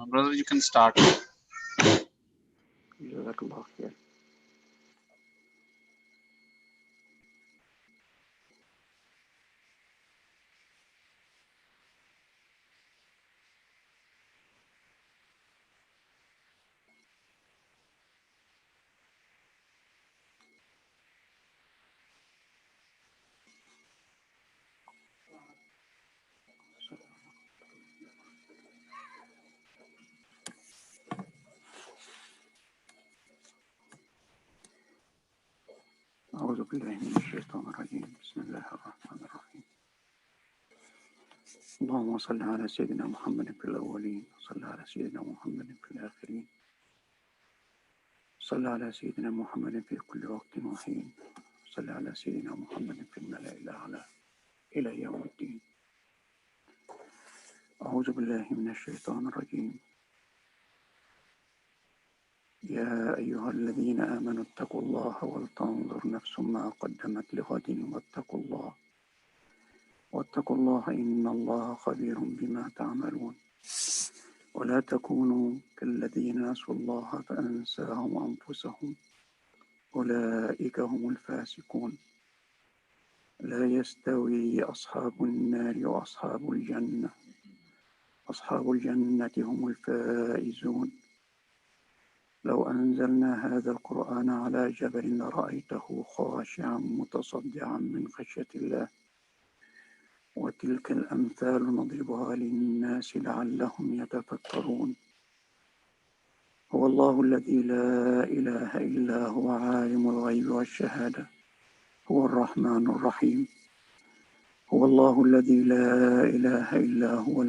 Brother, you can start. جزاك الله خير. أعوذ بالله من الشيطان الرجيم. بسم الله الرحمن الرحيم. اللهم صل على سيدنا محمد في الأولين، وصل على سيدنا محمد في الآخرين، صل على سيدنا محمد في كل وقت وحين، صل على سيدنا محمد في الملأ الأعلى إلى يوم الدين. أعوذ بالله من الشيطان الرجيم. يا أيها الذين آمنوا اتقوا الله ولتنظر نفس ما قدمت لغد واتقوا الله إن الله خبير بما تعملون. ولا تكونوا كالذين نسوا الله فأنساهم أنفسهم أولئك هم الفاسقون. لا يستوي أصحاب النار وأصحاب الجنة، أصحاب الجنة هم الفائزون. لو أنزلنا هذا القرآن على جبل لرأيته خاشعا متصدعا من خشية الله. وتلك الأمثال نضربها للناس لعلهم يتفكرون. هو الله الذي لا إله إلا هو عالم الغيب والشهادة، هو الرحمن الرحيم. هو الله الذي لا إله إلا هو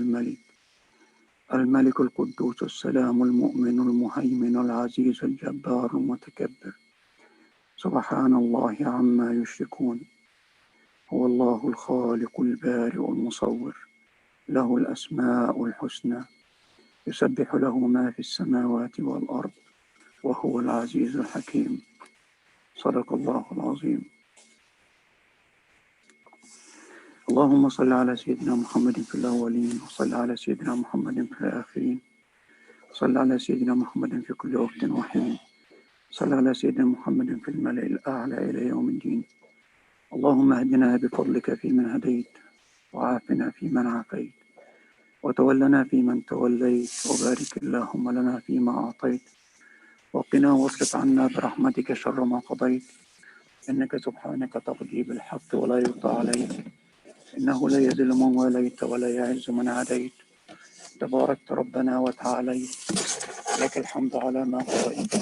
الملك القدوس السلام المؤمن المهيمن العزيز الجبار المتكبر. سبحان الله عما يشركون. هو الله الخالق البارئ المصور، له الأسماء الحسنى، يسبح له ما في السماوات والأرض، وهو العزيز الحكيم. صدق الله العظيم. اللهم صل على سيدنا محمد في الأولين، وصل على سيدنا محمد في الآخرين، صل على سيدنا محمد في كل وقت وحين، صل على سيدنا محمد في الملأ الأعلى إلى يوم الدين. اللهم اهدنا بفضلك فيمن هديت، وعافنا فيمن عافيت، وتولنا فيمن توليت، وبارك اللهم لنا فيما أعطيت، وقنا واصرف عنا برحمتك شر ما قضيت. إنك سبحانك تقضي بالحق ولا يقضى عليك، إنه لا يذل من واليت ولا يعز من عاديت. تباركت ربنا وتعاليت، لك الحمد على ما قضيت،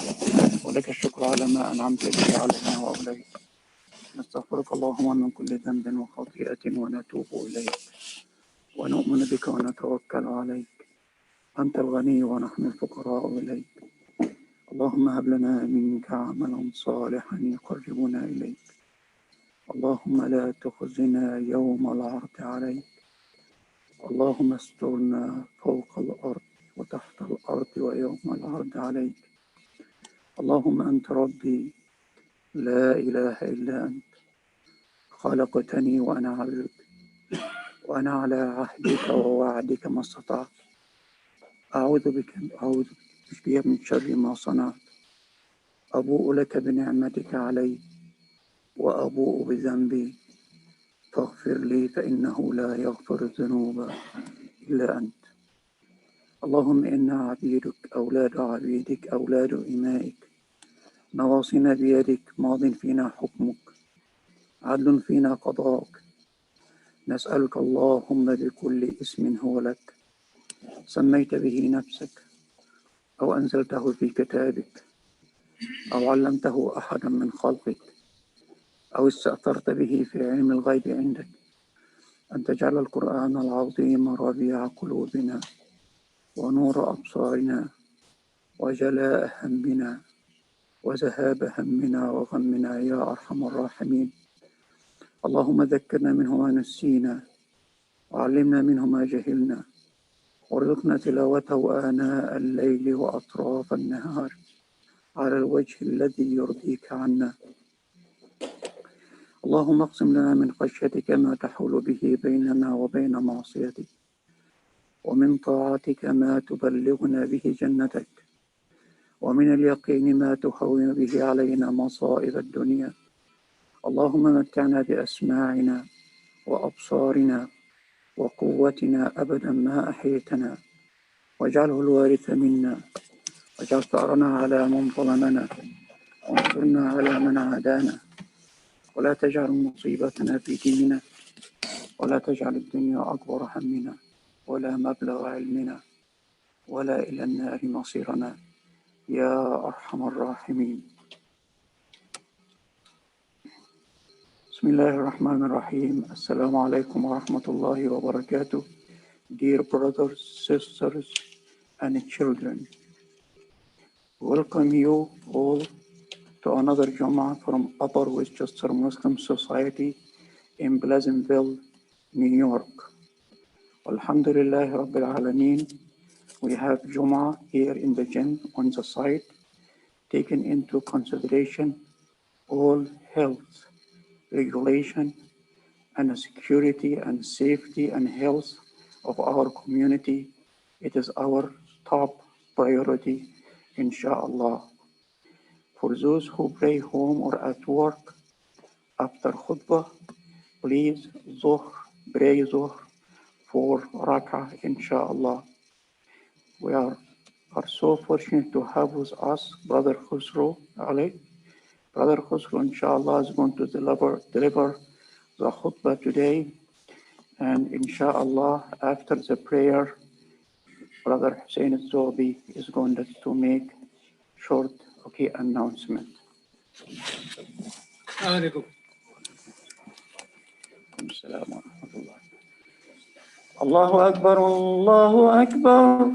ولك الشكر على ما أنعمت به علينا وأوليت. نستغفرك اللهم من كل ذنب وخطيئة ونتوب إليك، ونؤمن بك ونتوكل عليك. أنت الغني ونحن الفقراء إليك. اللهم هب لنا منك عملا صالحا يقربنا إليك. اللهم لا تخزنا يوم العرض عليك. اللهم استرنا فوق الأرض وتحت الأرض ويوم العرض عليك. اللهم أنت ربي لا إله إلا أنت، خلقتني وأنا عبدك، وأنا على عهدك ووعدك ما استطعت. أعوذ بك من شر ما صنعت. أبوء لك بنعمتك علي وأبوء بذنبي، فاغفر لي فإنه لا يغفر الذنوب إلا أنت. اللهم إنا عبيدك أولاد عبيدك أولاد إمائك، نواصينا بيدك، ماض فينا حكمك، عدل فينا قضاءك. نسألك اللهم بكل اسم هو لك، سميت به نفسك، أو أنزلته في كتابك، أو علمته أحدا من خلقك، أو استأثرت به في علم الغيب عندك، أن تجعل القرآن العظيم ربيع قلوبنا ونور أبصارنا وجلاء همنا وذهاب همنا وغمنا يا أرحم الراحمين. اللهم ذكرنا منه ما نسينا، وعلمنا منه ما جهلنا، وارزقنا تلاوته آناء الليل وأطراف النهار على الوجه الذي يرضيك عنا. اللهم اقسم لنا من خشيتك ما تحول به بيننا وبين معصيتك، ومن طاعتك ما تبلغنا به جنتك ومن اليقين ما تهون به علينا مصائب الدنيا اللهم متعنا بأسماعنا وأبصارنا وقوتنا أبدا ما أحيتنا واجعله الوارث منا واجعل ثأرنا على من ظلمنا وانصرنا على من عادانا ولا تجعل مصيبتنا في ديننا ولا تجعل الدنيا أكبر همنا ولا مبلغ علمنا ولا إلى النار مصيرنا يا أرحم الراحمين. بسم الله الرحمن الرحيم. Assalamu alaikum wa rahmatullahi wa barakatuh. Dear brothers, sisters, and children, welcome you all to another Jumma from Upper Westchester Muslim Society in Pleasantville, New York. Alhamdulillah Rabbil Alameen. We have Jumma here in the gym on the site, taking into consideration all health, regulation, and security and safety and health of our community. It is our top priority, inshallah. For those who pray home or at work, after khutbah, please pray Zuhr for rak'ah, inshallah. We are so fortunate to have with us Brother Khusro Ali. Brother Khusro, inshallah, is going to deliver the khutbah today. And inshallah, after the prayer, Brother Hussein al-Zobi is going to make short announcement. Alaikum. Assalamu alaikum. Allahu Akbar, Allahu Akbar.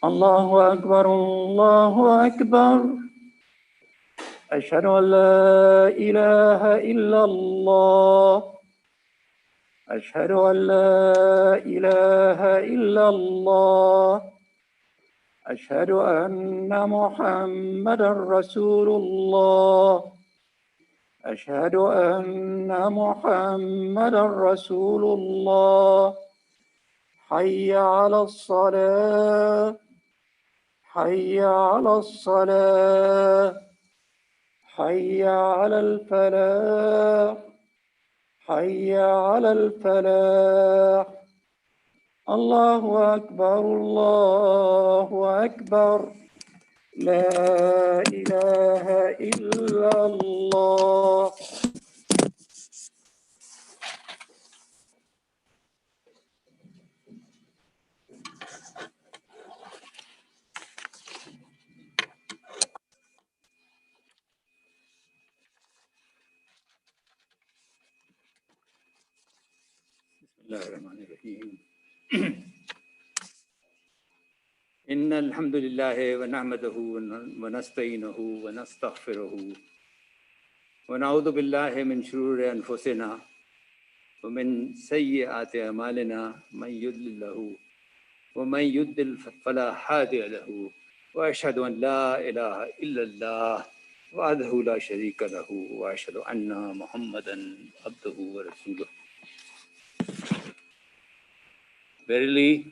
Allahu Akbar, Allahu Akbar. أشهد أن لا إله إلا الله. أشهد أن لا إله إلا الله. أشهد أن محمدا رسول الله. أشهد أن محمدا رسول الله. حي على الصلاة. حي على الصلاة. حي على الفلاح. حي على الفلاح. الله أكبر الله أكبر. لا إله إلا الله. بسم الله الرحمن الرحيم. إن الحمد لله ونحمده ونستعينه ونستغفره ونعوذ بالله من شرور أنفسنا ومن سيئات أعمالنا من يضلل ومن يضلل فلا هادي له وأشهد أن لا إله إلا الله وحده لا شريك له وأشهد أن محمدا عبده ورسوله. Verily,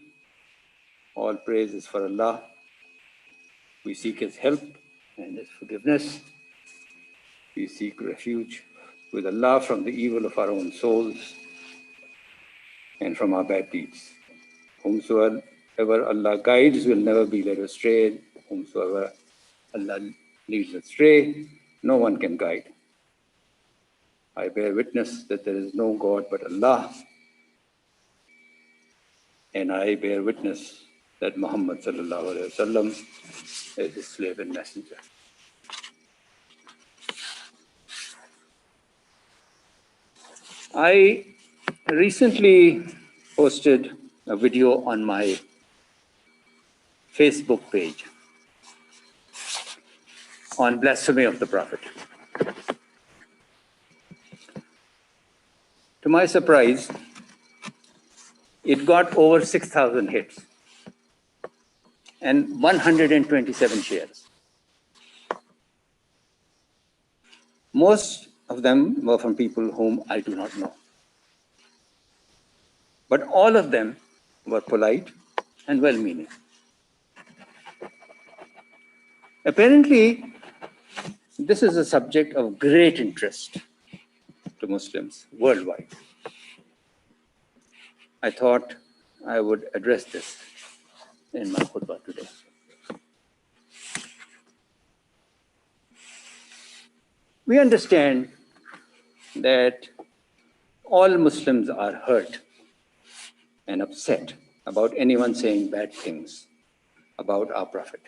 all praise is for Allah. We seek His help and His forgiveness. We seek refuge with Allah from the evil of our own souls and from our bad deeds. Whomsoever Allah guides will never be led astray. Whomsoever Allah leads astray, no one can guide. I bear witness that there is no God but Allah, and I bear witness that Muhammad sallallahu alaihi wasallam is His slave and messenger. I recently posted a video on my Facebook page on blasphemy of the Prophet. To my surprise, it got over 6,000 hits and 127 shares. Most of them were from people whom I do not know. But all of them were polite and well-meaning. Apparently, this is a subject of great interest to Muslims worldwide. I thought I would address this in my khutbah today. We understand that all Muslims are hurt and upset about anyone saying bad things about our Prophet.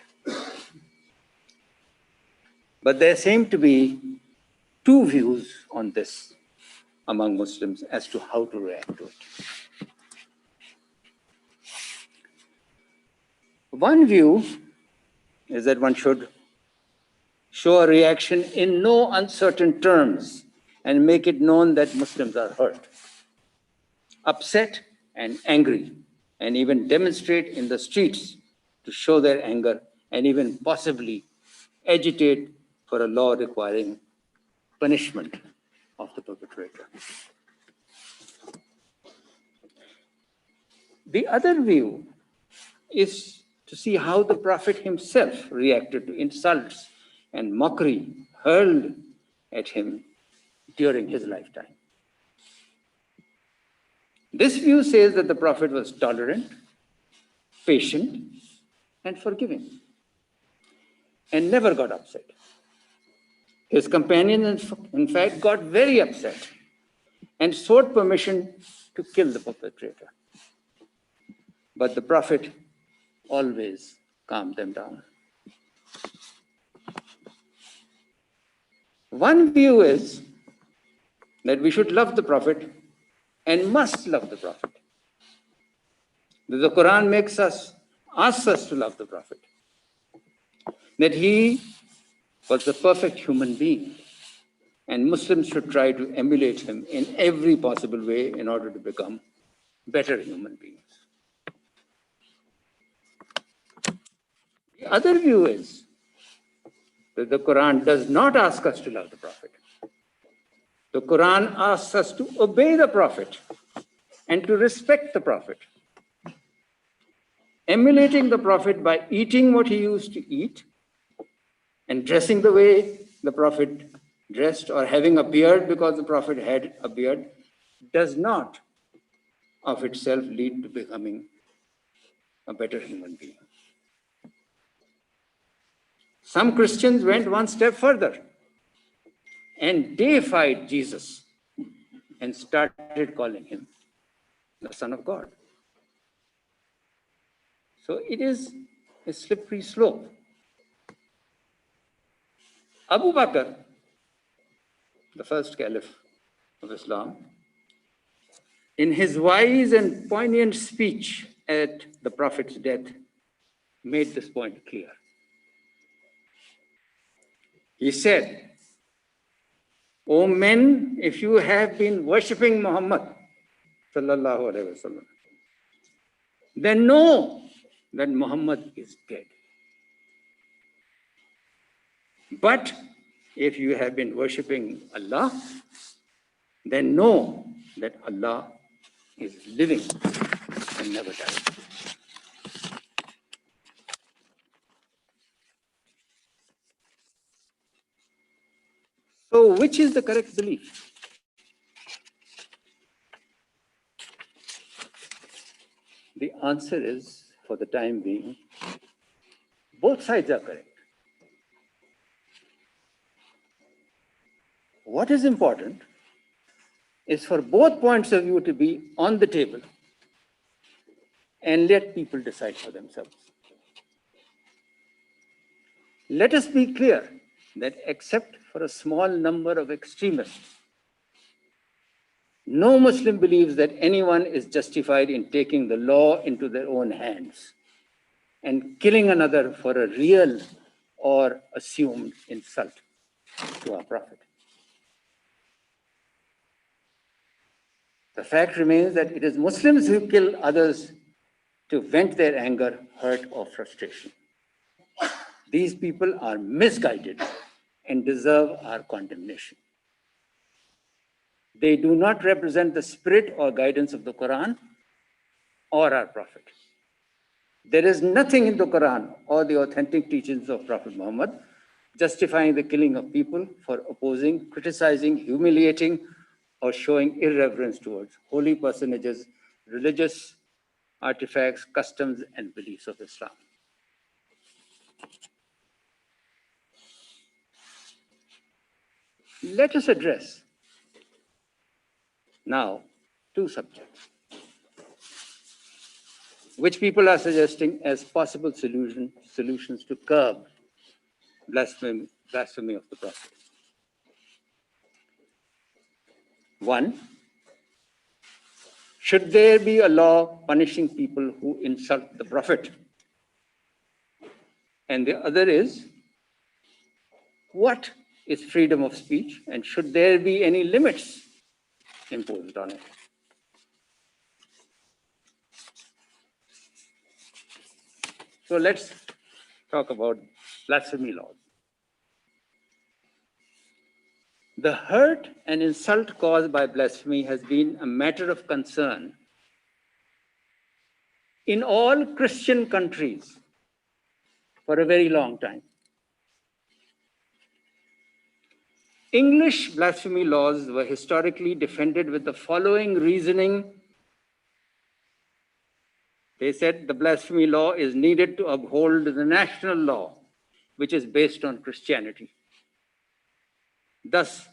But there seem to be two views on this among Muslims as to how to react to it. One view is that one should show a reaction in no uncertain terms and make it known that Muslims are hurt, upset and angry, and even demonstrate in the streets to show their anger and even possibly agitate for a law requiring punishment of the perpetrator. The other view is to see how the Prophet himself reacted to insults and mockery hurled at him during his lifetime. This view says that the Prophet was tolerant, patient, and forgiving, and never got upset. His companions, in fact, got very upset and sought permission to kill the perpetrator. But the Prophet always calmed them down. One view is that we should love the Prophet and must love the Prophet. The Quran asks us to love the Prophet, that he was the perfect human being, and Muslims should try to emulate him in every possible way in order to become better human beings. The other view is that the Quran does not ask us to love the Prophet. The Quran asks us to obey the Prophet and to respect the Prophet. Emulating the Prophet by eating what he used to eat and dressing the way the Prophet dressed, or having a beard because the Prophet had a beard, does not of itself lead to becoming a better human being. Some Christians went one step further and deified Jesus and started calling him the Son of God. So it is a slippery slope. Abu Bakr, the first caliph of Islam, in his wise and poignant speech at the Prophet's death, made this point clear. He said, "O men, if you have been worshipping Muhammad, sallallahu alaihi wasallam, then know that Muhammad is dead. But if you have been worshipping Allah, then know that Allah is living and never dies." So which is the correct belief? The answer is, for the time being, both sides are correct. What is important is for both points of view to be on the table and let people decide for themselves. Let us be clear that except for a small number of extremists, no Muslim believes that anyone is justified in taking the law into their own hands and killing another for a real or assumed insult to our Prophet. The fact remains that it is Muslims who kill others to vent their anger, hurt, or frustration. These people are misguided and deserve our condemnation. They do not represent the spirit or guidance of the Quran, or our Prophet. There is nothing in the Quran or the authentic teachings of Prophet Muhammad justifying the killing of people for opposing, criticizing, humiliating, or showing irreverence towards holy personages, religious artifacts, customs, and beliefs of Islam. Let us address now two subjects, which people are suggesting as possible solutions to curb blasphemy of the Prophet. One, should there be a law punishing people who insult the Prophet? And the other is, what is freedom of speech, and should there be any limits imposed on it? So let's talk about blasphemy laws. The hurt and insult caused by blasphemy has been a matter of concern in all Christian countries for a very long time. English blasphemy laws were historically defended with the following reasoning. They said the blasphemy law is needed to uphold the national law, which is based on Christianity. Thus,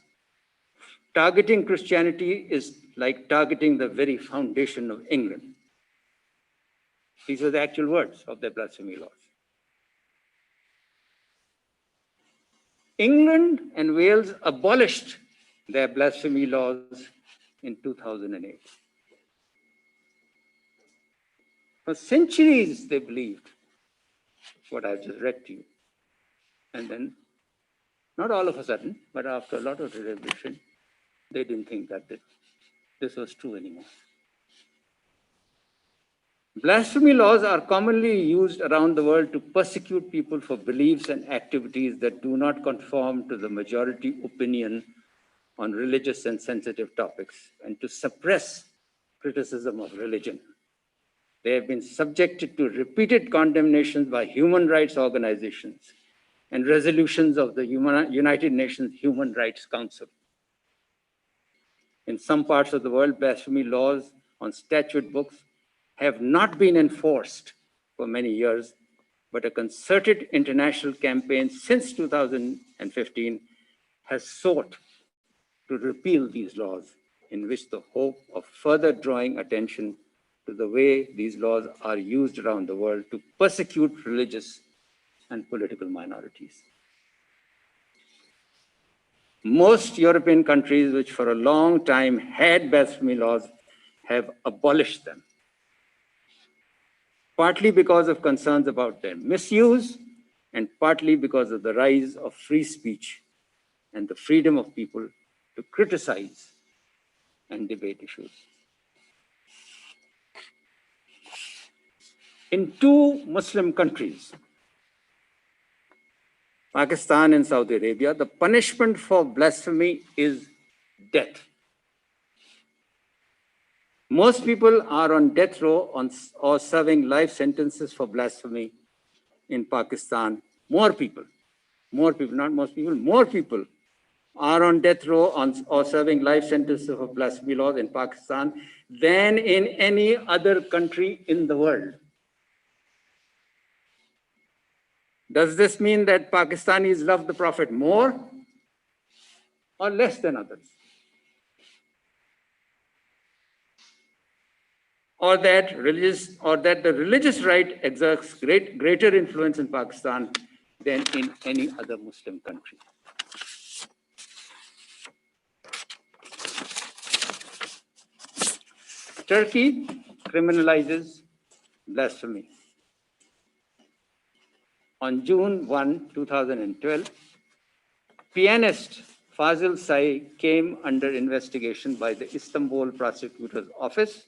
targeting Christianity is like targeting the very foundation of England. These are the actual words of their blasphemy laws. England and Wales abolished their blasphemy laws in 2008. For centuries, they believed what I've just read to you. And then, not all of a sudden, but after a lot of deliberation, they didn't think that this was true anymore. Blasphemy laws are commonly used around the world to persecute people for beliefs and activities that do not conform to the majority opinion on religious and sensitive topics, and to suppress criticism of religion. They have been subjected to repeated condemnations by human rights organizations and resolutions of the United Nations Human Rights Council. In some parts of the world, blasphemy laws on statute books have not been enforced for many years, but a concerted international campaign since 2015 has sought to repeal these laws, in which the hope of further drawing attention to the way these laws are used around the world to persecute religious and political minorities. Most European countries, which for a long time had blasphemy laws, have abolished them, partly because of concerns about their misuse, and partly because of the rise of free speech and the freedom of people to criticize and debate issues. In two Muslim countries, Pakistan and Saudi Arabia, the punishment for blasphemy is death. Most people are on death row or serving life sentences for blasphemy in Pakistan. More people, not most people, more people are on death row or serving life sentences for blasphemy laws in Pakistan than in any other country in the world. Does this mean that Pakistanis love the Prophet more or less than others? Or that the religious right exerts greater influence in Pakistan than in any other Muslim country? Turkey criminalizes blasphemy. On June 1, 2012, pianist Fazil Say came under investigation by the Istanbul prosecutor's office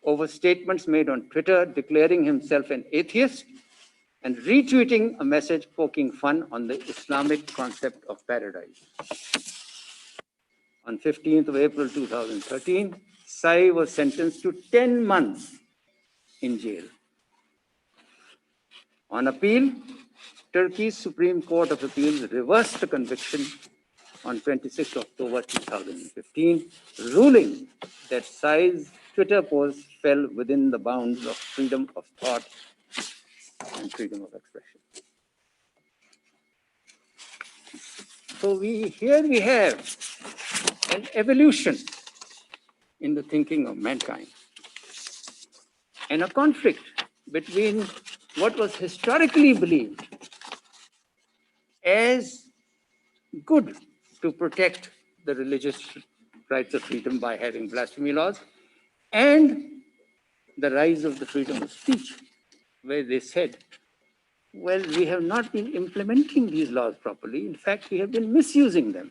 over statements made on Twitter declaring himself an atheist and retweeting a message poking fun on the Islamic concept of paradise. On 15th of April 2013, Sai was sentenced to 10 months in jail. On appeal, Turkey's Supreme Court of Appeals reversed the conviction on 26 October 2015, ruling that Sai's Twitter post fell within the bounds of freedom of thought and freedom of expression. So here we have an evolution in the thinking of mankind and a conflict between what was historically believed as good to protect the religious rights of freedom by having blasphemy laws, and the rise of the freedom of speech, where they said, well, we have not been implementing these laws properly. In fact, we have been misusing them.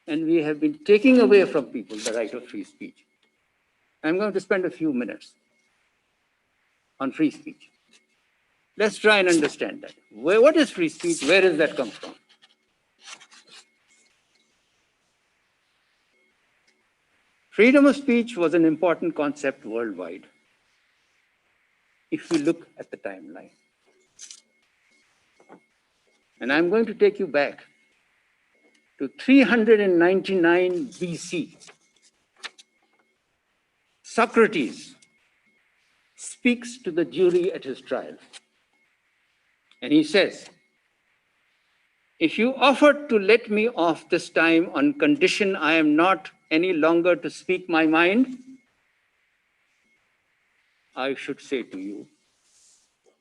And we have been taking away from people the right of free speech. I'm going to spend a few minutes on free speech. Let's try and understand that. What is free speech? Where does that come from? Freedom of speech was an important concept worldwide, if we look at the timeline. And I'm going to take you back to 399 BC. Socrates speaks to the jury at his trial. And he says, if you offer to let me off this time on condition I am not any longer to speak my mind, I should say to you,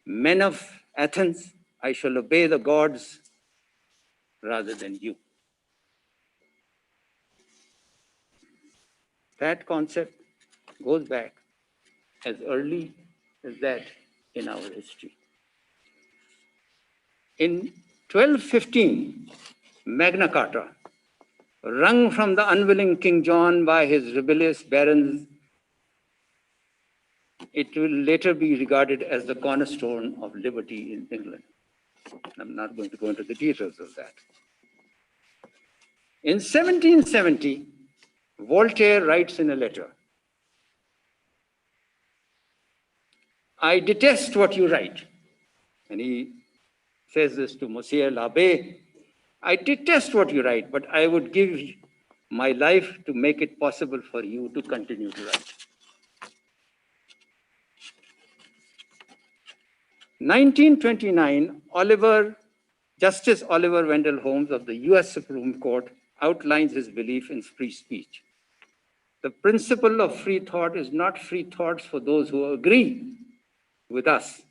men of Athens, I shall obey the gods rather than you. That concept goes back as early as that in our history. In 1215, Magna Carta, wrung from the unwilling King John by his rebellious barons, it will later be regarded as the cornerstone of liberty in England. I'm not going to go into the details of that. In 1770, Voltaire writes in a letter, I detest what you write. And he says this to Monsieur l'Abbé, I detest what you write, but I would give my life to make it possible for you to continue to write. 1929, Justice Oliver Wendell Holmes of the US Supreme Court outlines his belief in free speech. The principle of free thought is not free thoughts for those who agree with us,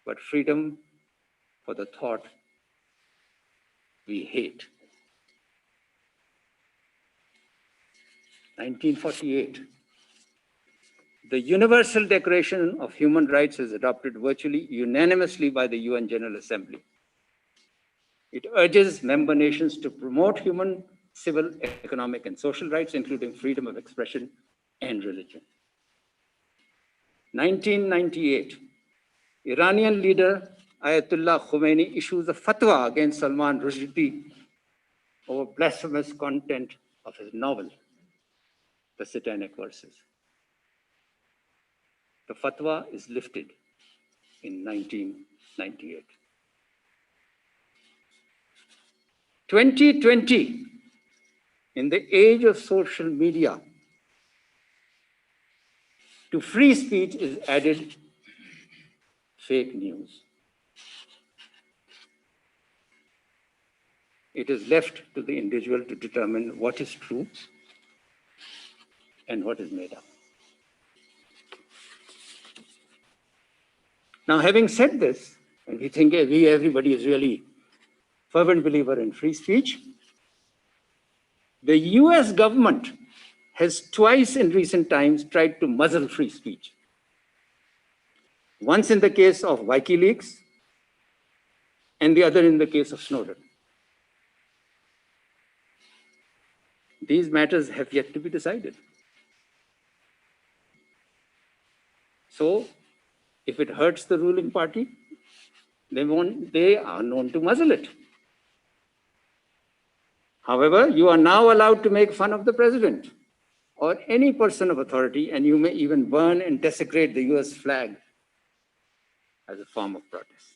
but freedom for the thought we hate. 1948, the Universal Declaration of Human Rights is adopted virtually unanimously by the UN General Assembly. It urges member nations to promote human, civil, economic, and social rights, including freedom of expression and religion. 1998, Iranian leader Ayatollah Khomeini issues a fatwa against Salman Rushdie over blasphemous content of his novel, The Satanic Verses. The fatwa is lifted in 1998. 2020, in the age of social media, to free speech is added fake news. It is left to the individual to determine what is true and what is made up. Now, having said this, and we think everybody is really fervent believer in free speech, the US government has twice in recent times tried to muzzle free speech. Once in the case of WikiLeaks, and the other in the case of Snowden. These matters have yet to be decided. So, if it hurts the ruling party, they are known to muzzle it. However, you are now allowed to make fun of the president or any person of authority, and you may even burn and desecrate the US flag as a form of protest.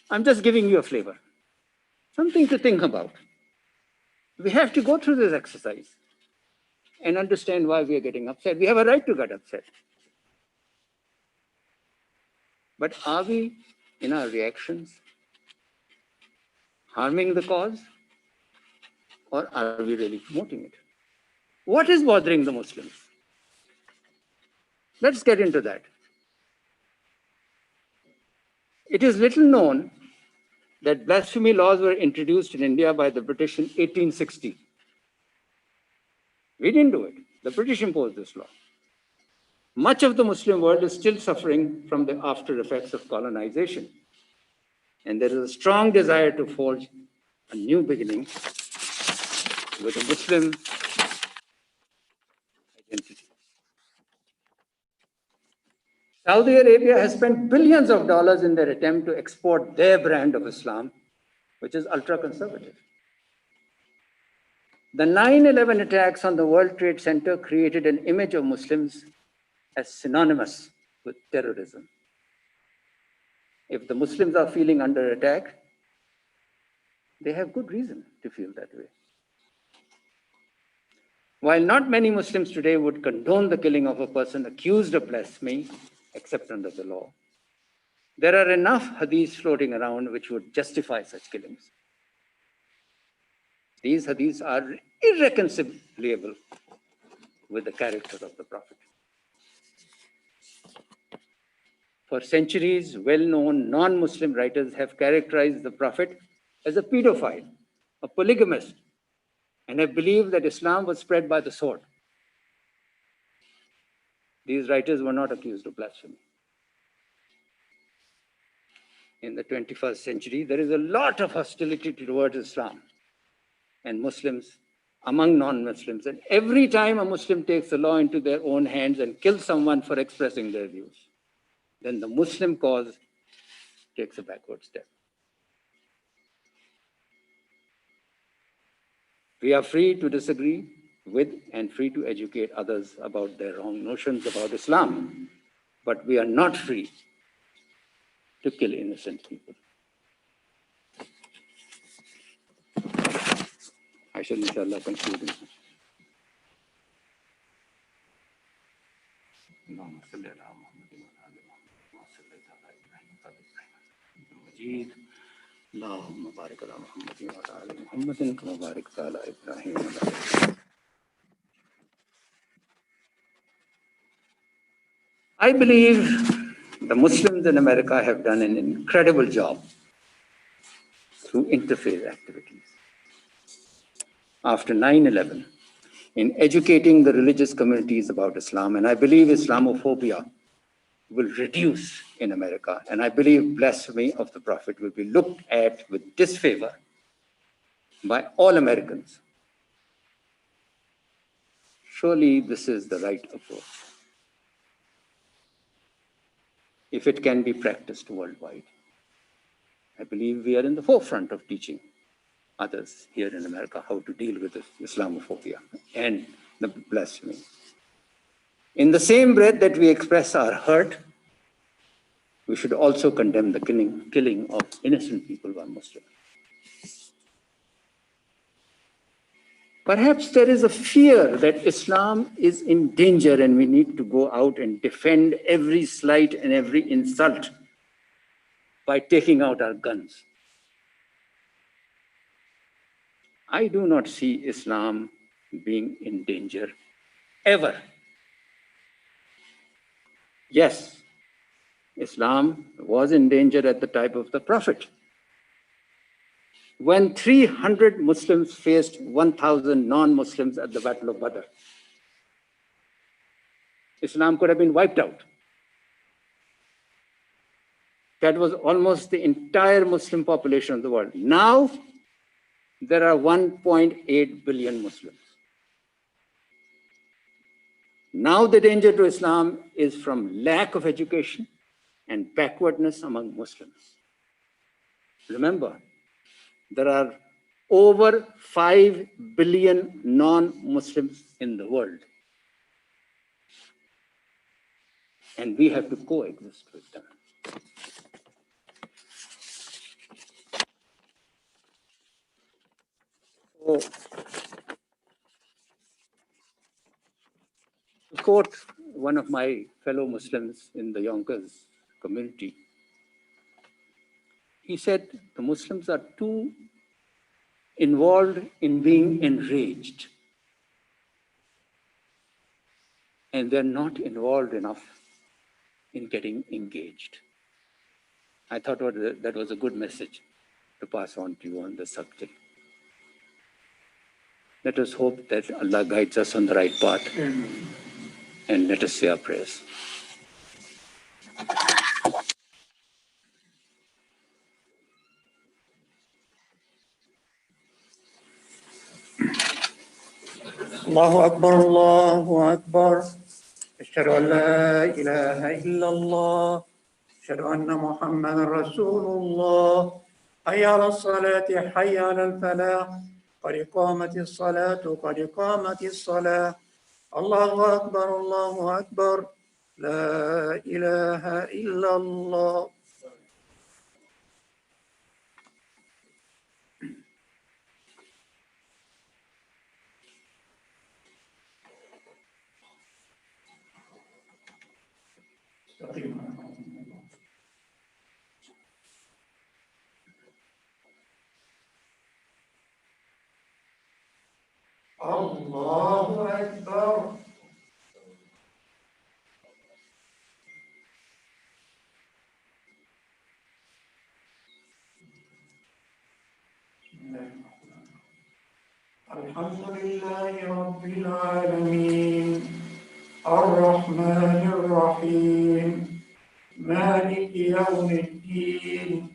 I'm just giving you a flavor, something to think about. We have to go through this exercise and understand why we are getting upset. We have a right to get upset. But are we, in our reactions, harming the cause, or are we really promoting it? What is bothering the Muslims? Let's get into that. It is little known that blasphemy laws were introduced in India by the British in 1860. We didn't do it. The British imposed this law. Much of the Muslim world is still suffering from the after effects of colonization. And there is a strong desire to forge a new beginning with a Muslim identity. Saudi Arabia has spent billions of dollars in their attempt to export their brand of Islam, which is ultra-conservative. The 9/11 attacks on the World Trade Center created an image of Muslims as synonymous with terrorism. If the Muslims are feeling under attack, they have good reason to feel that way. While not many Muslims today would condone the killing of a person accused of blasphemy, except under the law, there are enough hadiths floating around which would justify such killings. These hadiths are irreconcilable with the character of the Prophet. For centuries, well-known non-Muslim writers have characterized the Prophet as a pedophile, a polygamist, and have believed that Islam was spread by the sword. These writers were not accused of blasphemy. In the 21st century, there is a lot of hostility towards Islam and Muslims among non-Muslims. And every time a Muslim takes the law into their own hands and kills someone for expressing their views, then the Muslim cause takes a backward step. We are free to disagree with and free to educate others about their wrong notions about Islam, but we are not free to kill innocent people. I shall inshallah conclude. اللهم بارك على محمد وعلى آل محمد كما باركت على إبراهيم وعلى آل. I believe the Muslims in America have done an incredible job through interfaith activities after 9/11 in educating the religious communities about Islam. And I believe Islamophobia will reduce in America. And I believe blasphemy of the Prophet will be looked at with disfavor by all Americans. Surely this is the right approach, if it can be practiced worldwide. I believe we are in the forefront of teaching others here in America how to deal with Islamophobia and the blasphemy. In the same breath that we express our hurt, we should also condemn the killing of innocent people by Muslims. Perhaps there is a fear that Islam is in danger and we need to go out and defend every slight and every insult by taking out our guns. I do not see Islam being in danger, ever. Yes, Islam was in danger at the time of the Prophet, when 300 Muslims faced 1,000 non-Muslims at the Battle of Badr. Islam could have been wiped out. That was almost the entire Muslim population of the world. Now, there are 1.8 billion Muslims. Now the danger to Islam is from lack of education and backwardness among Muslims. Remember, there are over 5 billion non-Muslims in the world. and we have to coexist with them. So, to quote one of my fellow Muslims in the Yonkers community, he said, the Muslims are too involved in being enraged, and they're not involved enough in getting engaged. I thought that was a good message to pass on to you on the subject. Let us hope that Allah guides us on the right path. And let us say our prayers. الله أكبر الله أكبر أشهد أن لا إله إلا الله أشهد أن محمدا رسول الله حي على الصلاة حي على الفلاح قد قامت الصلاة قد قامت الصلاة الله أكبر الله أكبر لا إله إلا الله. الله أكبر. الحمد لله رب العالمين الرحمن الرحيم مالك يوم الدين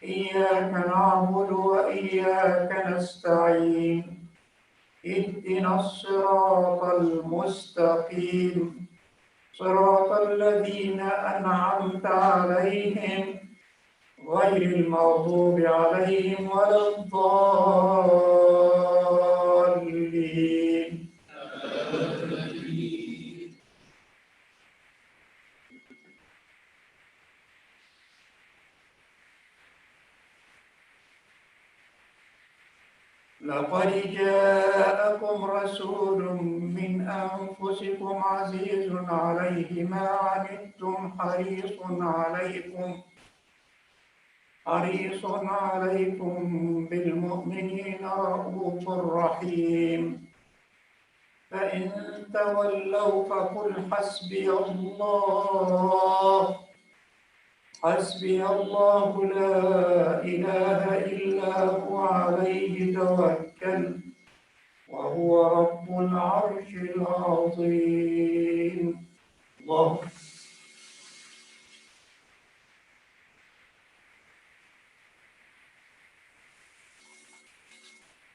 إياك نعبد وإياك نستعين اهدنا الصراط المستقيم صراط الذين أنعمت عليهم غير المغضوب عليهم ولا الضالين. لقد جاءكم رسول من أنفسكم عزيز عليه ما عنتم حريص عليكم بالمؤمنين رؤوف رحيم فإن تولوا فقل حسبي الله لا إله إلا هو عليه توكل وهو رب العرش العظيم. الله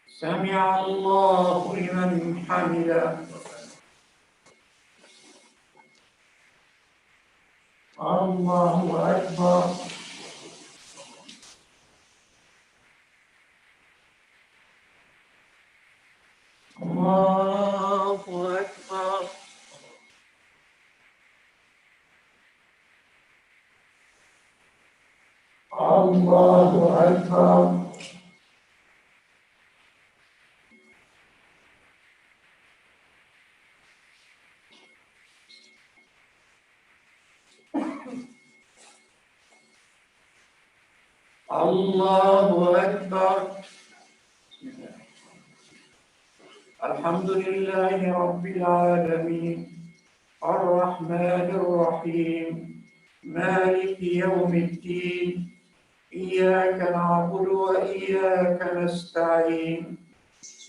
سمع الله لمن حمده. الله أكبر. الله أكبر. الله أكبر. الله أكبر. الحمد لله رب العالمين الرحمن الرحيم مالك يوم الدين إياك نعبد وإياك نستعين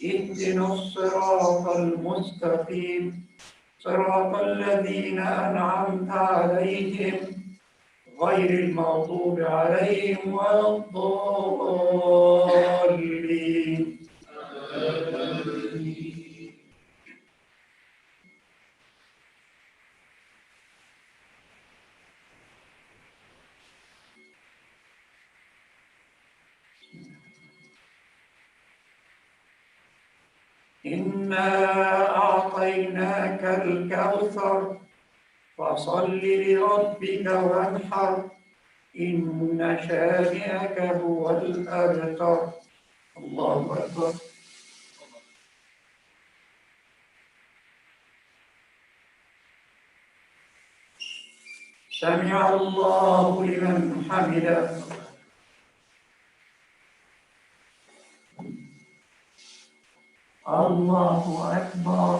اهدنا الصراط المستقيم صراط الذين أنعمت عليهم غير المغضوب عليهم ولا الضالين. إنا أعطيناك الكوثر فصل لربك وانحر إن شانئك هو الأبتر الله أكبر سمع الله لمن حمده الله أكبر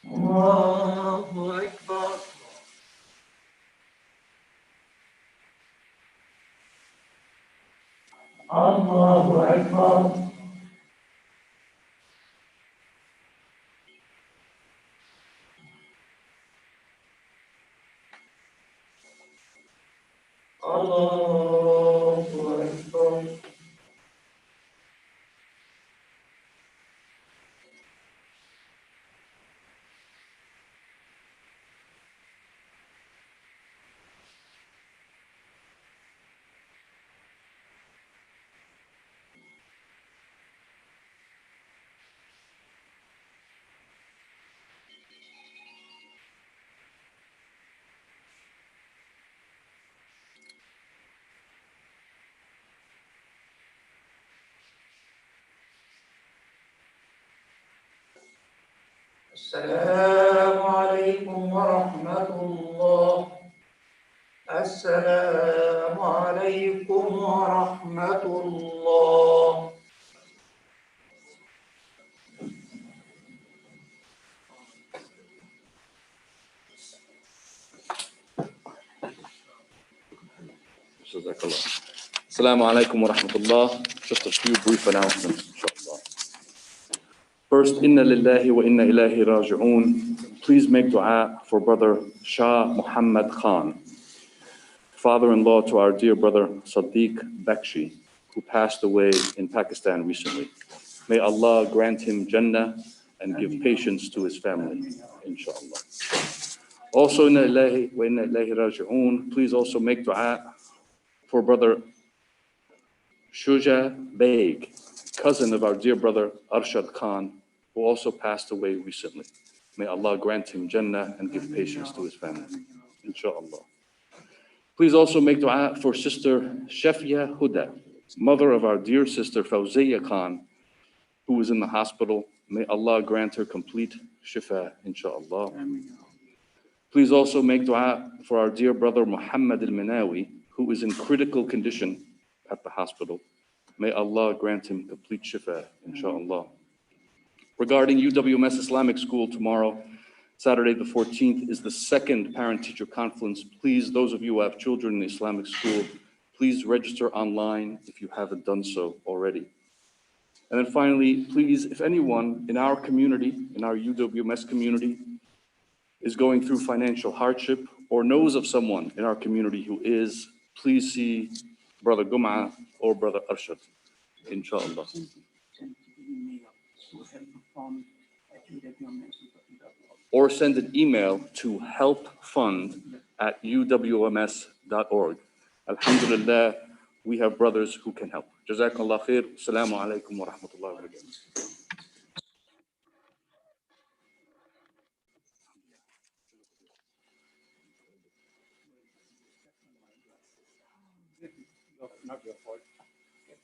الله أكبر الله أكبر الله أكبر السلام عليكم ورحمة الله السلام عليكم ورحمة الله Assalamu alaikum wa rahmatullah. Just a few brief announcements, inshallah. First, inna lillahi wa inna ilahi raji'un. Please make dua for brother Shah Muhammad Khan, father-in-law to our dear brother Sadiq Bakshi, who passed away in Pakistan recently. May Allah grant him Jannah and give patience to his family, inshallah. Also, inna lillahi wa inna ilahi raji'un. Please also make dua for brother Shuja Beg, cousin of our dear brother Arshad Khan, who also passed away recently. May Allah grant him Jannah and give patience to his family, inshallah. Please also make dua for sister Shafia Huda, mother of our dear sister Fawziya Khan, who is in the hospital. May Allah grant her complete shifa, inshallah. Please also make dua for our dear brother Muhammad al-Minawi, who is in critical condition at the hospital. May Allah grant him complete shifa, inshallah. Regarding UWMS Islamic School tomorrow, Saturday the 14th, is the second parent-teacher conference. Please, those of you who have children in the Islamic school, please register online if you haven't done so already. And then finally, please, if anyone in our community, in our UWMS community, is going through financial hardship or knows of someone in our community who is, please see Brother Gum'a or Brother Arshad, inshallah. Or send an email to helpfund@uwms.org. Alhamdulillah, we have brothers who can help. Jazakallah khair. Assalamu alaikum wa rahmatullahi wa barakatuh. Not your fault.